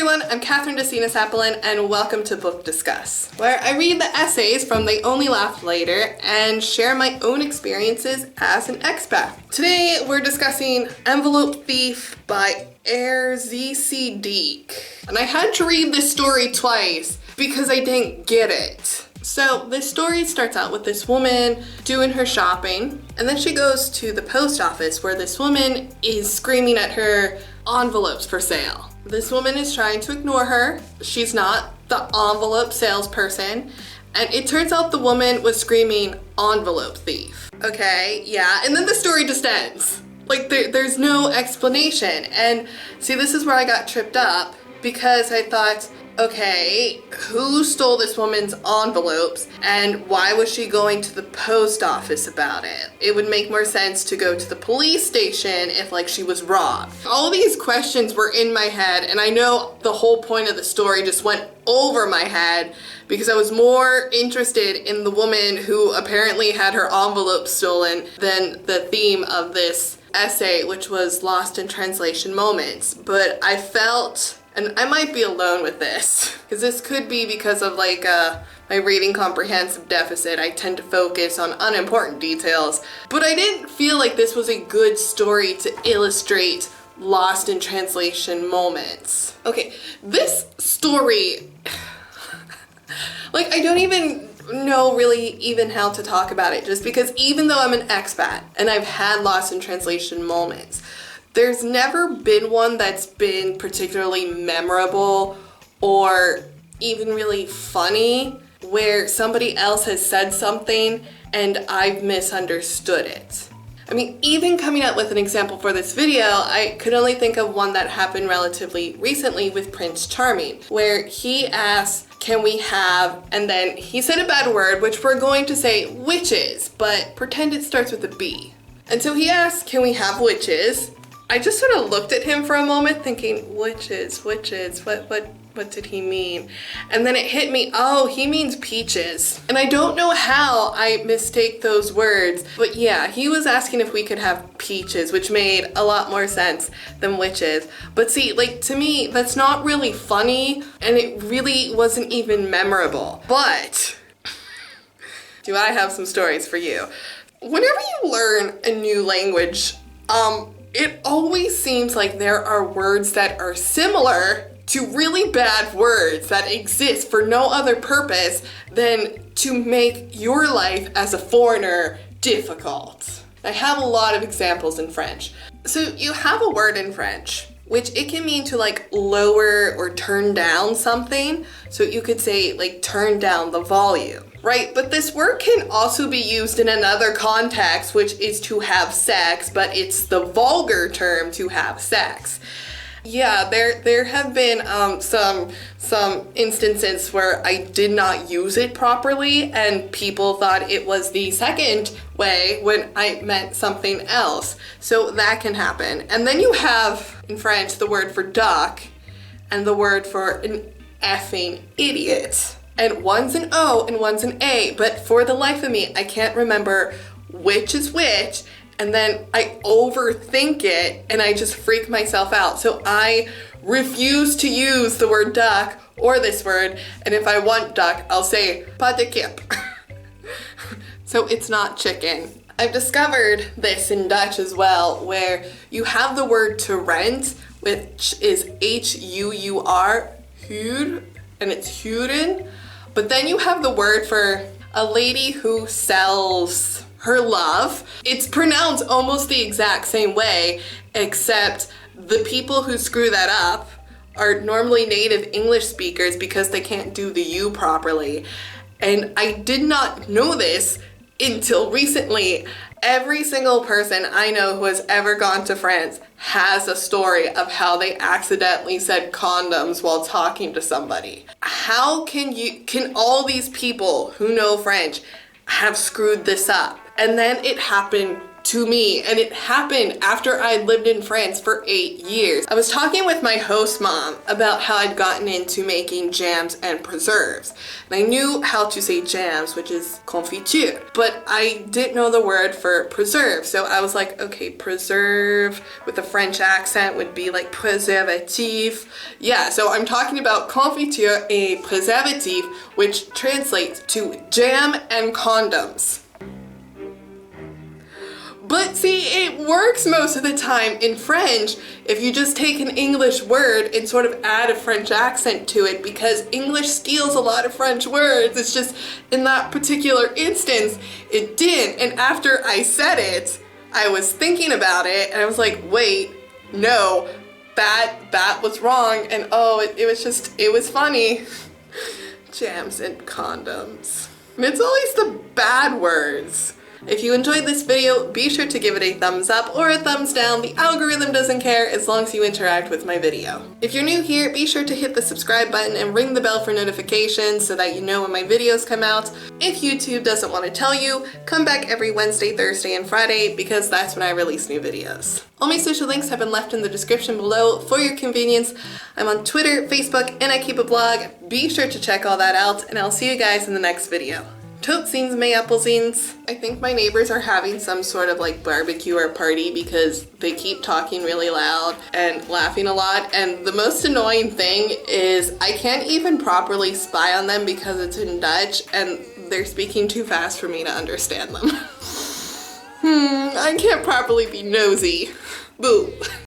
everyone, I'm Kathryn DeSinaasappelen and welcome to Book Discuss, where I read the essays from They Only Laugh Later and share my own experiences as an expat. Today we're discussing Envelope Thief by Erzsi Deak. And I had to read this story twice because I didn't get it. So this story starts out with this woman doing her shopping, and then she goes to the post office where this woman is screaming at her envelopes for sale. This woman is trying to ignore her. She's not the envelope salesperson. And it turns out the woman was screaming envelope thief. Okay, yeah, and then the story just ends. Like there's no explanation. And see, this is where I got tripped up because I thought, okay, who stole this woman's envelopes and why was she going to the post office about it? It would make more sense to go to the police station if like she was robbed. All these questions were in my head, and I know the whole point of the story just went over my head because I was more interested in the woman who apparently had her envelope stolen than the theme of this essay, which was lost in translation moments. But I felt, and I might be alone with this, because this could be because of like my reading comprehensive deficit. I tend to focus on unimportant details, but I didn't feel like this was a good story to illustrate lost in translation moments. Okay, this story, like I don't even know really even how to talk about it, just because even though I'm an expat and I've had lost in translation moments, there's never been one that's been particularly memorable or even really funny where somebody else has said something and I've misunderstood it. I mean, even coming up with an example for this video, I could only think of one that happened relatively recently with Prince Charming, where he asked, can we have, and then he said a bad word, which we're going to say witches, but pretend it starts with a B. And so he asked, can we have witches? I just sort of looked at him for a moment thinking, witches, what did he mean? And then it hit me, oh, he means peaches. And I don't know how I mistake those words, but yeah, he was asking if we could have peaches, which made a lot more sense than witches. But see, like to me, that's not really funny, and it really wasn't even memorable. But do I have some stories for you? Whenever you learn a new language, it always seems like there are words that are similar to really bad words that exist for no other purpose than to make your life as a foreigner difficult. I have a lot of examples in French. So you have a word in French, which it can mean to like lower or turn down something. So you could say like turn down the volume. Right, but this word can also be used in another context, which is to have sex, but it's the vulgar term to have sex. Yeah, there have been some instances where I did not use it properly and people thought it was the second way when I meant something else. So that can happen. And then you have in French the word for duck and the word for an effing idiot. And one's an O and one's an A, but for the life of me, I can't remember which is which, and then I overthink it and I just freak myself out. So I refuse to use the word duck or this word, and if I want duck, I'll say pas de kip. So it's not chicken. I've discovered this in Dutch as well, where you have the word to rent, which is H-U-U-R, huur, and it's huren. But then you have the word for a lady who sells her love. It's pronounced almost the exact same way, except the people who screw that up are normally native English speakers because they can't do the U properly. And I did not know this until recently. Every single person I know who has ever gone to France has a story of how they accidentally said condoms while talking to somebody. How can all these people who know French have screwed this up? And then it happened to me, and it happened after I'd lived in France for 8 years. I was talking with my host mom about how I'd gotten into making jams and preserves. And I knew how to say jams, which is confiture, but I didn't know the word for preserve. So I was like, okay, preserve with a French accent would be like préservatif. Yeah, so I'm talking about confiture et préservatif, which translates to jam and condoms. But see, it works most of the time in French if you just take an English word and sort of add a French accent to it, because English steals a lot of French words. It's just in that particular instance, it didn't. And after I said it, I was thinking about it and I was like, wait, no, that was wrong. And oh, it was funny. Jams and condoms. And it's always the bad words. If you enjoyed this video, be sure to give it a thumbs up or a thumbs down. The algorithm doesn't care as long as you interact with my video. If you're new here, be sure to hit the subscribe button and ring the bell for notifications so that you know when my videos come out. If YouTube doesn't want to tell you, come back every Wednesday, Thursday, and Friday because that's when I release new videos. All my social links have been left in the description below for your convenience. I'm on Twitter, Facebook, and I keep a blog. Be sure to check all that out, and I'll see you guys in the next video. Tootsies, may applesines. I think my neighbors are having some sort of like barbecue or party because they keep talking really loud and laughing a lot. And the most annoying thing is I can't even properly spy on them because it's in Dutch and they're speaking too fast for me to understand them. I can't properly be nosy. Boo.